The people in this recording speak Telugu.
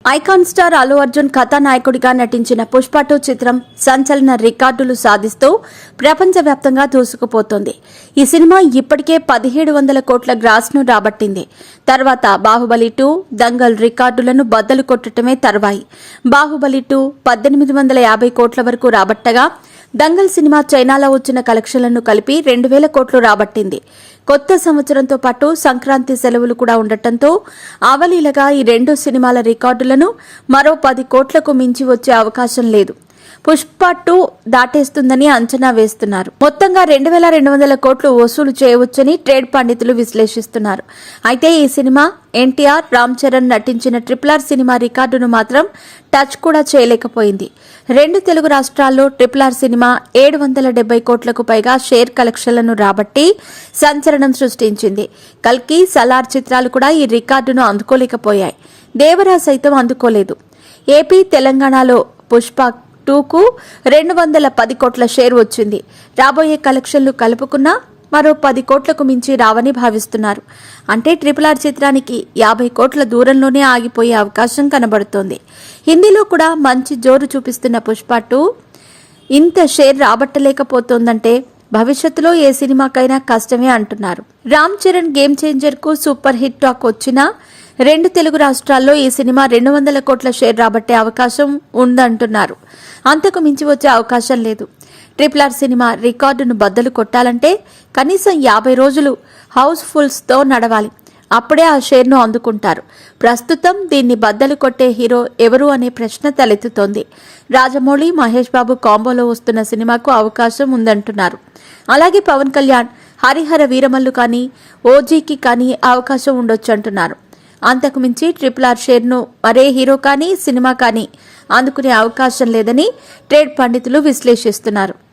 ఐకాన్ స్టార్ అల్లు అర్జున్ కథానాయకుడిగా నటించిన పుష్ప 2 చిత్రం సంచలన రికార్డులు సాధిస్తూ ప్రపంచవ్యాప్తంగా దూసుకుపోతోంది. ఈ సినిమా ఇప్పటికే 1700 కోట్ల గ్రాస్ ను రాబట్టింది. తర్వాత బాహుబలి 2, దంగల్ రికార్డులను బద్దలు కొట్టడమే తర్వాయి. బాహుబలి 2 1850 కోట్ల వరకు రాబట్టగా, దంగల్ సినిమా చైనాలో వచ్చిన కలెక్షన్లను కలిపి 2000 కోట్లు రాబట్టింది. కొత్త సంవత్సరంతో పాటు సంక్రాంతి సెలవులు కూడా ఉండటంతో అవలీలగా ఈ రెండు సినిమాల రికార్డులను మరో 10 కోట్లకు మించి వచ్చే అవకాశం లేదు. పుష్ప 2 దాటేస్తుందని అంచనా వేస్తున్నారు. మొత్తంగా 2200 కోట్లు వసూలు చేయవచ్చని ట్రేడ్ పండితులు విశ్లేషిస్తున్నారు. అయితే ఈ సినిమా ఎన్టీఆర్, రామ్ చరణ్ నటించిన RRR సినిమా రికార్డును మాత్రం టచ్ కూడా చేయలేకపోయింది. రెండు తెలుగు రాష్ట్రాల్లో RRR సినిమా 770 కోట్లకు పైగా షేర్ కలెక్షన్లను రాబట్టి సంచలనం సృష్టించింది. కల్కి, సలార్ చిత్రాలు కూడా ఈ రికార్డును అందుకోలేకపోయాయి. దేవరా సైతం అందుకోలేదు. ఏపీ, తెలంగాణలో పుష్ప 2కు 210 కోట్ల షేర్ వచ్చింది. రాబోయే కలెక్షన్లు కలుపుకున్నా మరో 10 కోట్లకు మించి రావని భావిస్తున్నారు. అంటే RRR చిత్రానికి 50 కోట్ల దూరంలోనే ఆగిపోయే అవకాశం కనబడుతోంది. హిందీలో కూడా మంచి జోరు చూపిస్తున్న పుష్ప 2 ఇంత షేర్ రాబట్టలేకపోతోందంటే భవిష్యత్తులో ఏ సినిమాకైనా కష్టమే అంటున్నారు. రామ్ చరణ్ గేమ్ చేంజర్ కు సూపర్ హిట్ టాక్ వచ్చినా రెండు తెలుగు రాష్ట్రాల్లో ఈ సినిమా 200 కోట్ల షేర్ రాబట్టే అవకాశం ఉందంటున్నారు. అంతకు మించి వచ్చే అవకాశం లేదు. RRR సినిమా రికార్డును బద్దలు కొట్టాలంటే కనీసం 50 రోజులు హౌస్ ఫుల్స్ తో నడవాలి. అప్పుడే ఆ షేర్ను అందుకుంటారు. ప్రస్తుతం దీన్ని బద్దలు కొట్టే హీరో ఎవరు అనే ప్రశ్న తలెత్తుతోంది. రాజమౌళి, మహేష్ బాబు కాంబోలో వస్తున్న సినిమాకు అవకాశం ఉందంటున్నారు. అలాగే పవన్ కళ్యాణ్, హరిహర వీరమల్లు కానీ, ఓజీకి కానీ అవకాశం ఉండొచ్చంటున్నారు. అంతకుమించి RRR షేర్ను మరే హీరో కానీ, సినిమా కానీ అందుకునే అవకాశం లేదని ట్రేడ్ పండితులు విశ్లేషిస్తున్నారు.